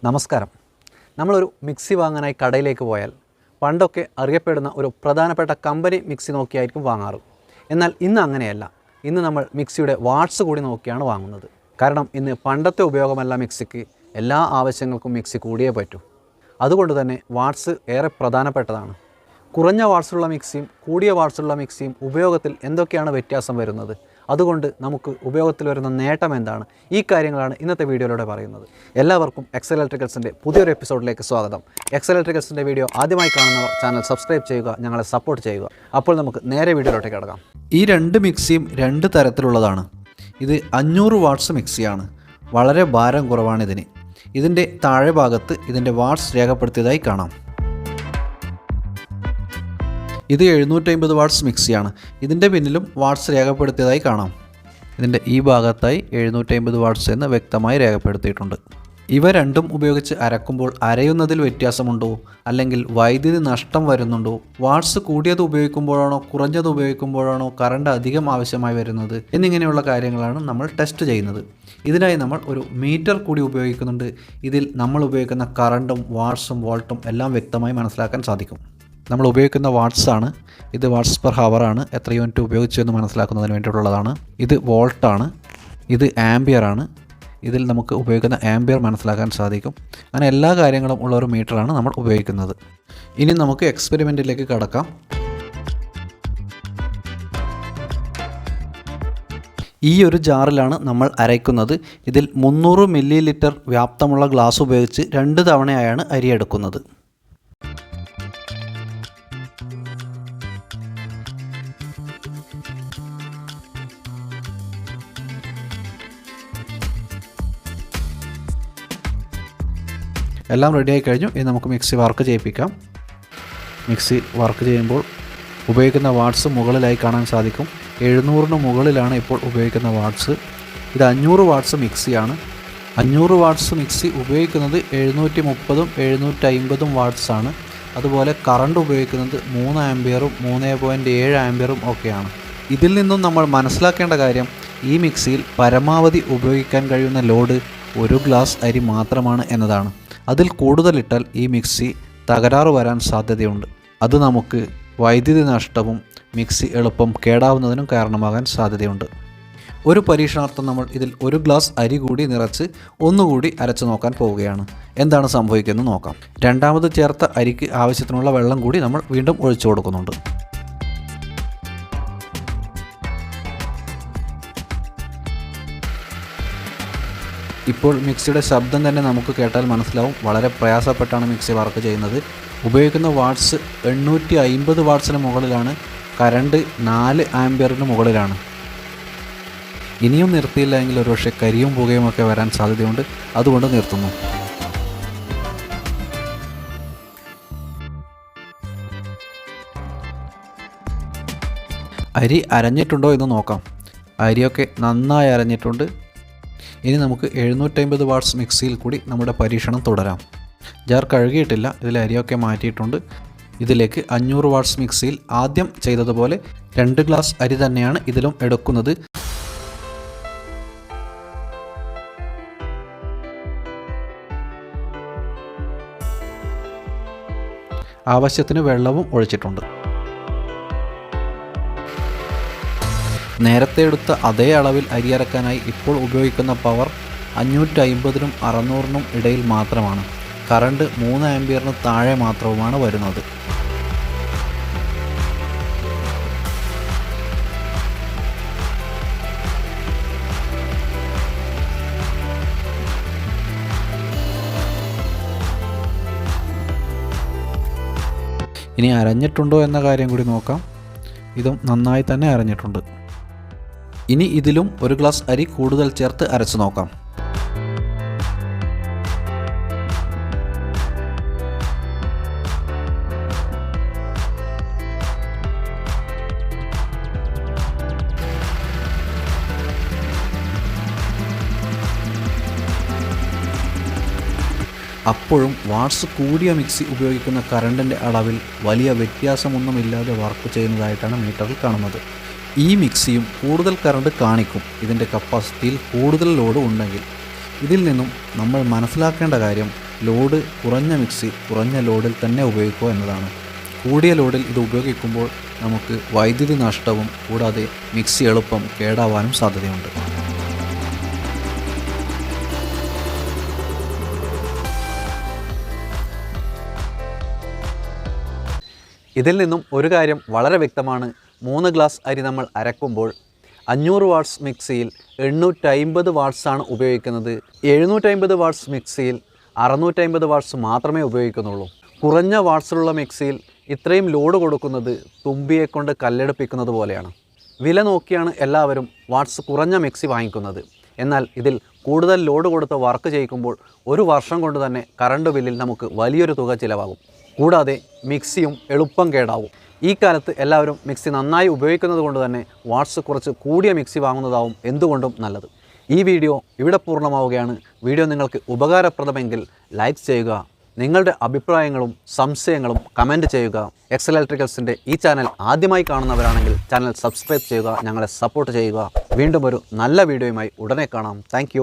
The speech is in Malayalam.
നമസ്കാരം. നമ്മളൊരു മിക്സി വാങ്ങാനായി കടയിലേക്ക് പോയാൽ പണ്ടൊക്കെ അറിയപ്പെടുന്ന ഒരു പ്രധാനപ്പെട്ട കമ്പനി മിക്സി നോക്കിയായിരിക്കും വാങ്ങാറ്. എന്നാൽ ഇന്ന് അങ്ങനെയല്ല. ഇന്ന് നമ്മൾ മിക്സിയുടെ വാട്ട്സ് കൂടി നോക്കിയാണ് വാങ്ങുന്നത്. കാരണം ഇന്ന് പണ്ടത്തെ ഉപയോഗമല്ല മിക്സിക്ക്, എല്ലാ ആവശ്യങ്ങൾക്കും മിക്സി കൂടിയേ പറ്റൂ. അതുകൊണ്ട് തന്നെ വാട്ട്സ് ഏറെ പ്രധാനപ്പെട്ടതാണ്. കുറഞ്ഞ വാട്ട്സുള്ള മിക്സിയും കൂടിയ വാട്ട്സുള്ള മിക്സിയും ഉപയോഗത്തിൽ എന്തൊക്കെയാണ് വ്യത്യാസം വരുന്നത്, അതുകൊണ്ട് നമുക്ക് ഉപയോഗത്തിൽ വരുന്ന നേട്ടം എന്താണ്, ഈ കാര്യങ്ങളാണ് ഇന്നത്തെ വീഡിയോയിലൂടെ പറയുന്നത്. എല്ലാവർക്കും എക്സൽ ഇലക്ട്രിക്കൽസിൻ്റെ പുതിയൊരു എപ്പിസോഡിലേക്ക് സ്വാഗതം. എക്സൽ ഇലക്ട്രിക്കൽസിൻ്റെ വീഡിയോ ആദ്യമായി കാണുന്നവർ ചാനൽ സബ്സ്ക്രൈബ് ചെയ്യുക, ഞങ്ങളെ സപ്പോർട്ട് ചെയ്യുക. അപ്പോൾ നമുക്ക് നേരെ വീഡിയോയിലോട്ടേക്ക് കിടക്കാം. ഈ രണ്ട് മിക്സിയും രണ്ട് തരത്തിലുള്ളതാണ്. ഇത് 500 വാട്ട്സ് മിക്സിയാണ്. വളരെ ഭാരം കുറവാണിതിന്. ഇതിൻ്റെ താഴെ ഭാഗത്ത് ഇതിൻ്റെ വാട്ട്സ് രേഖപ്പെടുത്തിയതായി കാണാം. ഇത് 750 വാട്ട്സ് മിക്സിയാണ്. ഇതിൻ്റെ പിന്നിലും വാട്ട്സ് രേഖപ്പെടുത്തിയതായി കാണാം. ഇതിൻ്റെ ഈ ഭാഗത്തായി 750 വാട്ട്സ് എന്ന് വ്യക്തമായി രേഖപ്പെടുത്തിയിട്ടുണ്ട്. ഇവ രണ്ടും ഉപയോഗിച്ച് അരക്കുമ്പോൾ അരയുന്നതിൽ വ്യത്യാസമുണ്ടോ, അല്ലെങ്കിൽ വൈദ്യുതി നഷ്ടം വരുന്നുണ്ടോ, വാട്ട്സ് കൂടിയത് ഉപയോഗിക്കുമ്പോഴാണോ കുറഞ്ഞത് ഉപയോഗിക്കുമ്പോഴാണോ കറണ്ട് അധികം ആവശ്യമായി വരുന്നത് എന്നിങ്ങനെയുള്ള കാര്യങ്ങളാണ് നമ്മൾ ടെസ്റ്റ് ചെയ്യുന്നത്. ഇതിനായി നമ്മൾ ഒരു മീറ്റർ കൂടി ഉപയോഗിക്കുന്നുണ്ട്. ഇതിൽ നമ്മൾ ഉപയോഗിക്കുന്ന കറണ്ടും വാട്ട്സും വോൾട്ടും എല്ലാം വ്യക്തമായി മനസ്സിലാക്കാൻ സാധിക്കും. നമ്മൾ ഉപയോഗിക്കുന്ന വാട്ട്സാണ്. ഇത് വാട്ട്സ് പെർ ഹവറാണ്. എത്ര യൂണിറ്റ് ഉപയോഗിച്ചു എന്ന് മനസ്സിലാക്കുന്നതിന് വേണ്ടിയിട്ടുള്ളതാണ്. ഇത് വോൾട്ടാണ്. ഇത് ആംബിയറാണ്. ഇതിൽ നമുക്ക് ഉപയോഗിക്കുന്ന ആംബിയർ മനസ്സിലാക്കാൻ സാധിക്കും. അങ്ങനെ എല്ലാ കാര്യങ്ങളും ഉള്ള ഒരു മീറ്ററാണ് നമ്മൾ ഉപയോഗിക്കുന്നത്. ഇനി നമുക്ക് എക്സ്പെരിമെൻറ്റിലേക്ക് കടക്കാം. ഈ ഒരു ജാറിലാണ് നമ്മൾ അരയ്ക്കുന്നത്. ഇതിൽ 300 മില്ലി ലിറ്റർ വ്യാപ്തമുള്ള ഗ്ലാസ് ഉപയോഗിച്ച് 2 തവണയായാണ് അരിയെടുക്കുന്നത്. എല്ലാം റെഡിയായി കഴിഞ്ഞു. ഇനി നമുക്ക് മിക്സി വർക്ക് ചെയ്യിപ്പിക്കാം. മിക്സി വർക്ക് ചെയ്യുമ്പോൾ ഉപയോഗിക്കുന്ന വാട്ട്സ് മുകളിലായി കാണാൻ സാധിക്കും. 700 മുകളിലാണ് ഇപ്പോൾ ഉപയോഗിക്കുന്ന വാട്ട്സ്. ഇത് 500 വാട്ട്സ് മിക്സിയാണ്. 500 വാട്ട്സ് മിക്സി ഉപയോഗിക്കുന്നത് 730ഉം 750ഉം വാട്ട്സാണ്. അതുപോലെ കറണ്ട് ഉപയോഗിക്കുന്നത് 3 ആംബിയറും 3.7 ആംബിയറും ഒക്കെയാണ്. ഇതിൽ നിന്നും നമ്മൾ മനസ്സിലാക്കേണ്ട കാര്യം, ഈ മിക്സിയിൽ പരമാവധി ഉപയോഗിക്കാൻ കഴിയുന്ന ലോഡ് 1 ഗ്ലാസ് അരി മാത്രമാണ് എന്നതാണ്. അതിൽ കൂടുതലിട്ടാൽ ഈ മിക്സി തകരാറ് വരാൻ സാധ്യതയുണ്ട്. അത് നമുക്ക് വൈദ്യുതി നഷ്ടവും മിക്സി എളുപ്പം കേടാവുന്നതിനും കാരണമാകാൻ സാധ്യതയുണ്ട്. ഒരു പരീക്ഷണാർത്ഥം നമ്മൾ ഇതിൽ 1 ഗ്ലാസ് അരി കൂടി നിറച്ച് ഒന്നുകൂടി അരച്ചു നോക്കാൻ പോവുകയാണ്. എന്താണ് സംഭവിക്കുന്നത് നോക്കാം. രണ്ടാമത് ചേർത്ത അരിക്ക് ആവശ്യത്തിനുള്ള വെള്ളം കൂടി നമ്മൾ വീണ്ടും ഒഴിച്ചു കൊടുക്കുന്നുണ്ട്. ഇപ്പോൾ മിക്സിയുടെ ശബ്ദം തന്നെ നമുക്ക് കേട്ടാൽ മനസ്സിലാവും. വളരെ പ്രയാസപ്പെട്ടാണ് മിക്സി വർക്ക് ചെയ്യുന്നത്. ഉപയോഗിക്കുന്ന വാട്ട്സ് 850 വാട്ട്സിന് മുകളിലാണ്. കറണ്ട് 4 ആംബിയറിന് മുകളിലാണ്. ഇനിയും നിർത്തിയില്ല എങ്കിൽ ഒരുപക്ഷെ കരിയും പുകയും ഒക്കെ വരാൻ സാധ്യതയുണ്ട്. അതുകൊണ്ട് നിർത്തുന്നു. അരി അരഞ്ഞിട്ടുണ്ടോ എന്ന് നോക്കാം. അരിയൊക്കെ നന്നായി അരഞ്ഞിട്ടുണ്ട്. ഇനി നമുക്ക് 750 വാട്ട്സ് മിക്സിയിൽ കൂടി നമ്മുടെ പരീക്ഷണം തുടരാം. ജാർ കഴുകിയിട്ടില്ല. ഇതിൽ അരിയൊക്കെ മാറ്റിയിട്ടുണ്ട്. ഇതിലേക്ക് 500 വാട്ട്സ് മിക്സിയിൽ ആദ്യം ചെയ്തതുപോലെ 2 ഗ്ലാസ് അരി തന്നെയാണ് ഇതിലും എടുക്കുന്നത്. ആവശ്യത്തിന് വെള്ളവും ഒഴിച്ചിട്ടുണ്ട്. നേരത്തെ എടുത്ത അതേ അളവിൽ അരി അരക്കാനായി ഇപ്പോൾ ഉപയോഗിക്കുന്ന പവർ 550നും 600നും ഇടയിൽ മാത്രമാണ്. കറണ്ട് 3 ആംബിയറിന് താഴെ മാത്രവുമാണ് വരുന്നത്. ഇനി അരഞ്ഞിട്ടുണ്ടോ എന്ന കാര്യം കൂടി നോക്കാം. ഇതും നന്നായി തന്നെ അരഞ്ഞിട്ടുണ്ട്. ഇനി ഇതിലും 1 ഗ്ലാസ് അരി കൂടുതൽ ചേർത്ത് അരച്ചു നോക്കാം. അപ്പോഴും വാട്ട്സ് കൂടിയ മിക്സി ഉപയോഗിക്കുന്ന കറണ്ടിൻ്റെ അളവിൽ വലിയ വ്യത്യാസമൊന്നുമില്ലാതെ വർക്ക് ചെയ്യുന്നതായിട്ടാണ് മീറ്ററിൽ കാണുന്നത്. ഈ മിക്സിയും കൂടുതൽ കറണ്ട് കാണിക്കും ഇതിൻ്റെ കപ്പാസിറ്റിയിൽ കൂടുതൽ ലോഡ് ഉണ്ടെങ്കിൽ. ഇതിൽ നിന്നും നമ്മൾ മനസ്സിലാക്കേണ്ട കാര്യം, ലോഡ് കുറഞ്ഞ മിക്സി കുറഞ്ഞ ലോഡിൽ തന്നെ ഉപയോഗിക്കുക എന്നതാണ്. കൂടിയ ലോഡിൽ ഇത് ഉപയോഗിക്കുമ്പോൾ നമുക്ക് വൈദ്യുതി നഷ്ടവും കൂടാതെ മിക്സി എളുപ്പം കേടാവാനും സാധ്യതയുണ്ട്. ഇതിൽ നിന്നും ഒരു കാര്യം വളരെ വ്യക്തമാണ്. 3 ഗ്ലാസ് അരി നമ്മൾ അരക്കുമ്പോൾ 500 വാട്ട്സ് മിക്സിയിൽ 850 വാട്ട്സാണ് ഉപയോഗിക്കുന്നത്. 750 വാട്ട്സ് മിക്സിയിൽ 650 വാട്ട്സ് മാത്രമേ ഉപയോഗിക്കുന്നുള്ളൂ. കുറഞ്ഞ വാട്ട്സിലുള്ള മിക്സിയിൽ ഇത്രയും ലോഡ് കൊടുക്കുന്നത് തുമ്പിയെ കൊണ്ട് കല്ലെടുപ്പിക്കുന്നത് പോലെയാണ്. വില നോക്കിയാണ് എല്ലാവരും വാട്ട്സ് കുറഞ്ഞ മിക്സി വാങ്ങിക്കുന്നത്. എന്നാൽ ഇതിൽ കൂടുതൽ ലോഡ് കൊടുത്ത് വർക്ക് ചെയ്യിക്കുമ്പോൾ 1 വർഷം കൊണ്ട് തന്നെ കറണ്ട് ബില്ലിൽ നമുക്ക് വലിയൊരു തുക ചിലവാകും. കൂടാതെ മിക്സിയും എളുപ്പം കേടാവും. ഈ കാലത്ത് എല്ലാവരും മിക്സി നന്നായി ഉപയോഗിക്കുന്നത് കൊണ്ട് തന്നെ വാട്ട്സ് കുറച്ച് കൂടിയ മിക്സി വാങ്ങുന്നതാവും എന്തുകൊണ്ടും നല്ലത്. ഈ വീഡിയോ ഇവിടെ പൂർണ്ണമാവുകയാണ്. വീഡിയോ നിങ്ങൾക്ക് ഉപകാരപ്രദമെങ്കിൽ ലൈക്ക് ചെയ്യുക. നിങ്ങളുടെ അഭിപ്രായങ്ങളും സംശയങ്ങളും കമൻറ്റ് ചെയ്യുക. എക്സൽ ഇലക്ട്രിക്കൽസിൻ്റെ ഈ ചാനൽ ആദ്യമായി കാണുന്നവരാണെങ്കിൽ ചാനൽ സബ്സ്ക്രൈബ് ചെയ്യുക. ഞങ്ങളെ സപ്പോർട്ട് ചെയ്യുക. വീണ്ടും ഒരു നല്ല വീഡിയോയുമായി ഉടനെ കാണാം. താങ്ക്